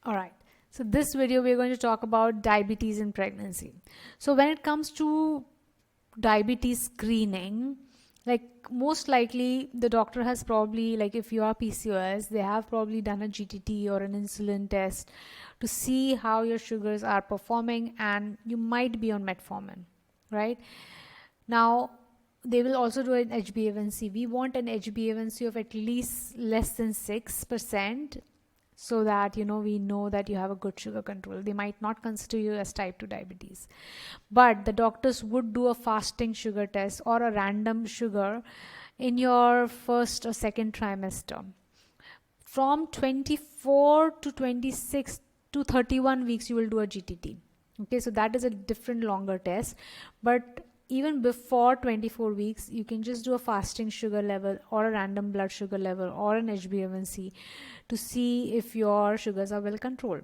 All right. So this video we're going to talk about diabetes in pregnancy. So when it comes to diabetes screening, like most likely the doctor has probably, like if you are PCOS, they have probably done a GTT or an insulin test to see how your sugars are performing, and you might be on metformin, right? Now they will also do an HbA1c. We want an HbA1c of at least less than 6%, so that we know that you have a good sugar control. They might not consider you as type 2 diabetes, but the doctors would do a fasting sugar test or a random sugar in your first or second trimester. From 24 to 26 to 31 weeks you will do a GTT. Okay, so that is a different longer test, but even before 24 weeks you can just do a fasting sugar level or a random blood sugar level or an HbA1c to see if your sugars are well controlled.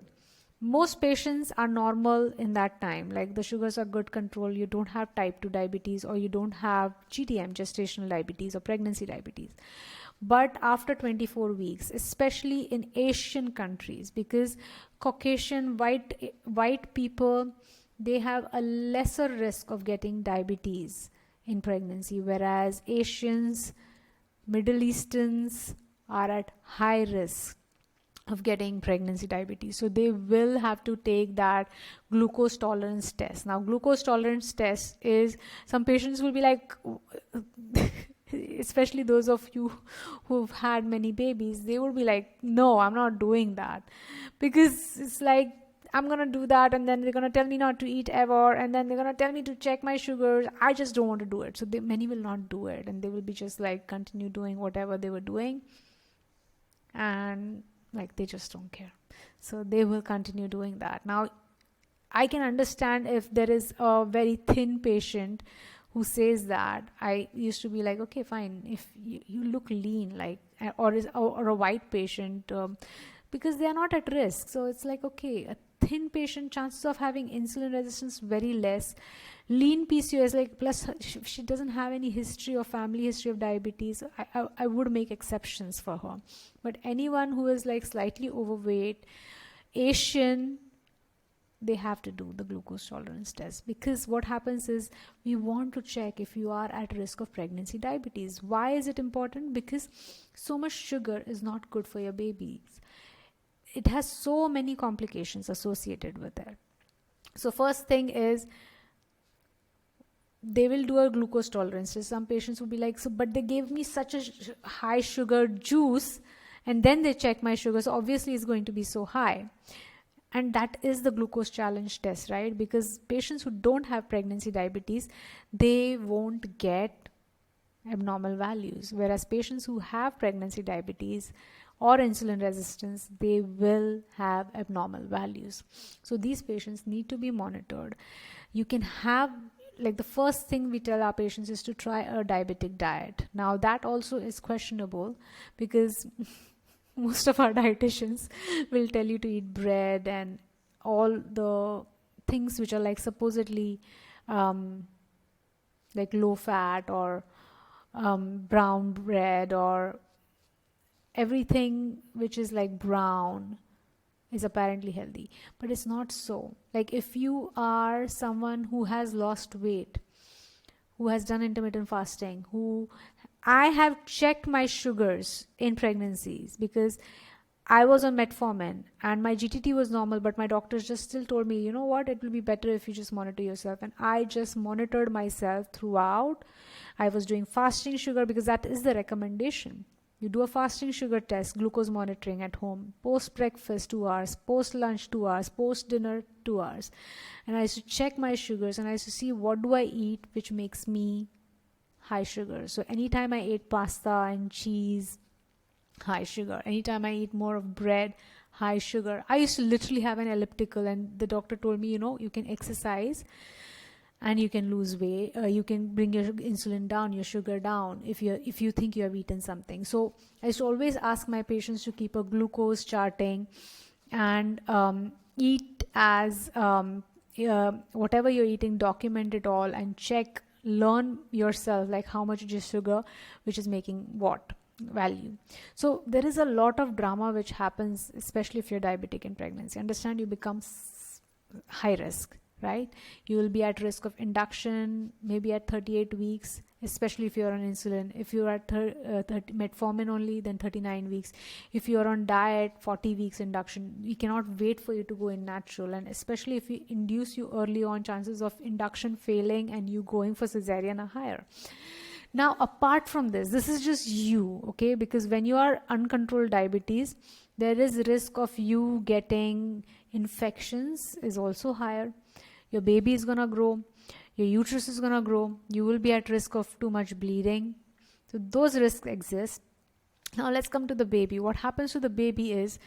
Most patients are normal in that time, like the sugars are good control. You don't have type 2 diabetes, or you don't have GTM, gestational diabetes, or pregnancy diabetes. But after 24 weeks, especially in Asian countries, because Caucasian white people, they have a lesser risk of getting diabetes in pregnancy, whereas Asians, Middle Easterns are at high risk of getting pregnancy diabetes. So they will have to take that glucose tolerance test. Now, glucose tolerance test is, some patients will be like, especially those of you who've had many babies, they will be like, no, I'm not doing that, because it's like, I'm going to do that and then they're going to tell me not to eat ever, and then they're going to tell me to check my sugars. I just don't want to do it. So many will not do it, and they will be just like continue doing whatever they were doing, and like they just don't care. So they will continue doing that. Now, I can understand if there is a very thin patient who says that. I used to be like, okay, fine, if you look lean, like, or a white patient, because they are not at risk. So it's like, okay, a thin patient, chances of having insulin resistance very less. Lean PCOS, like, plus she doesn't have any history or family history of diabetes, I would make exceptions for her. But anyone who is like slightly overweight, Asian, they have to do the glucose tolerance test, because what happens is we want to check if you are at risk of pregnancy diabetes. Why is it important? Because so much sugar is not good for your babies. It has so many complications associated with it. So first thing is, they will do a glucose tolerance test. Some patients will be like, so but they gave me such a high sugar juice and then they check my sugar, so obviously it's going to be so high. And that is the glucose challenge test, right? Because patients who don't have pregnancy diabetes, they won't get abnormal values, whereas patients who have pregnancy diabetes or insulin resistance, they will have abnormal values. So these patients need to be monitored. You can have, like, the first thing we tell our patients is to try a diabetic diet. Now that also is questionable, because most of our dietitians will tell you to eat bread and all the things which are like supposedly like low fat, or brown bread, or everything which is like brown is apparently healthy. But it's not so. Like, if you are someone who has lost weight, who has done intermittent fasting, I have checked my sugars in pregnancies, because I was on metformin and my GTT was normal, but my doctors just still told me, you know what, it will be better if you just monitor yourself. And I just monitored myself throughout. I was doing fasting sugar, because that is the recommendation. You do a fasting sugar test, glucose monitoring at home, post breakfast 2 hours, post lunch 2 hours, post dinner 2 hours. And I used to check my sugars, and I used to see what do I eat which makes me high sugar. So anytime I ate pasta and cheese, high sugar. Anytime I eat more of bread, high sugar. I used to literally have an elliptical, and the doctor told me, you can exercise and you can lose weight. You can bring your insulin down, your sugar down, if you think you have eaten something. So I used to always ask my patients to keep a glucose charting, and eat as whatever you're eating, document it all and check, learn yourself, like how much is sugar which is making what. value. So there is a lot of drama which happens, especially if you're diabetic in pregnancy. Understand, you become high risk, right? You will be at risk of induction maybe at 38 weeks, especially if you're on insulin. If you're at metformin only, then 39 weeks. If you're on diet, 40 weeks induction. We cannot wait for you to go in natural, and especially if we induce you early on, chances of induction failing and you going for cesarean are higher. Now, apart from this is just you, okay? Because when you are uncontrolled diabetes, there is risk of you getting infections is also higher. Your baby is gonna grow, your uterus is gonna grow, you will be at risk of too much bleeding. So those risks exist. Now let's come to the baby. What happens to the baby is,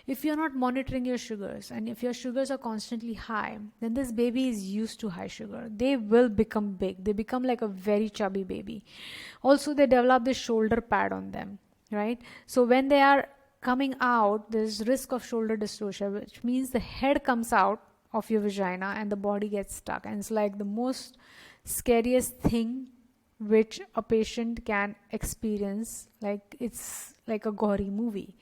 if you're not monitoring your sugars, and if your sugars are constantly high, then this baby is used to high sugar. They will become big. They become like a very chubby baby. Also, they develop this shoulder pad on them, right? So when they are coming out, there's risk of shoulder dystocia, which means the head comes out of your vagina and the body gets stuck. And it's like the most scariest thing which a patient can experience. Like, it's like a gory movie.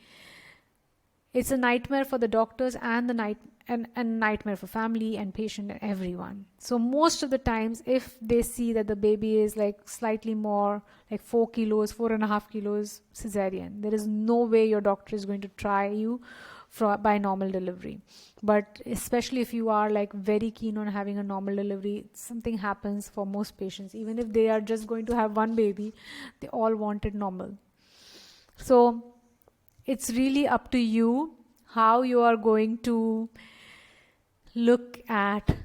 It's a nightmare for the doctors and the nightmare for family and patient and everyone. So most of the times, if they see that the baby is like slightly more, like 4 kilos, 4.5 kilos cesarean, there is no way your doctor is going to try you by normal delivery. But especially if you are like very keen on having a normal delivery, something happens for most patients. Even if they are just going to have one baby, they all want it normal. So it's really up to you how you are going to look at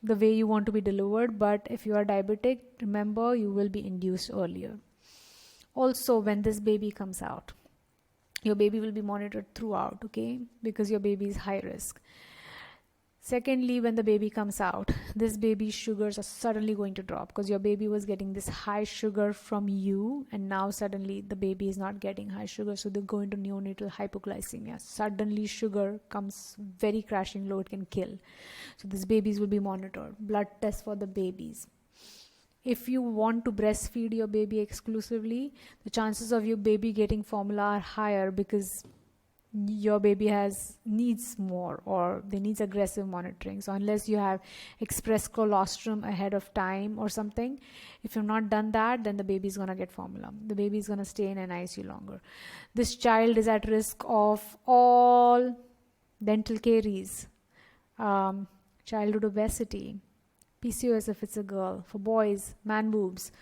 the way you want to be delivered. But if you are diabetic, remember, you will be induced earlier. Also, when this baby comes out, your baby will be monitored throughout, okay? Because your baby is high risk. Secondly, when the baby comes out, this baby's sugars are suddenly going to drop, because your baby was getting this high sugar from you, and now suddenly the baby is not getting high sugar, so they go into neonatal hypoglycemia. Suddenly sugar comes very crashing low, it can kill. So these babies will be monitored. Blood tests for the babies. If you want to breastfeed your baby exclusively, the chances of your baby getting formula are higher, because your baby needs more, or they needs aggressive monitoring. So unless you have expressed colostrum ahead of time or something, if you've not done that, then the baby is going to get formula. The baby is going to stay in an ICU longer. This child is at risk of all dental caries, childhood obesity, PCOS if it's a girl, for boys, man boobs,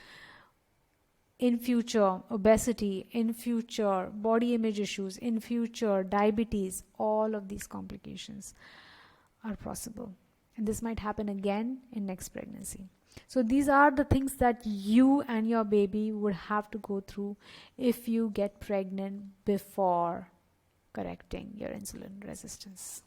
in future obesity, in future body image issues, in future diabetes. All of these complications are possible, and this might happen again in next pregnancy. So these are the things that you and your baby would have to go through if you get pregnant before correcting your insulin resistance.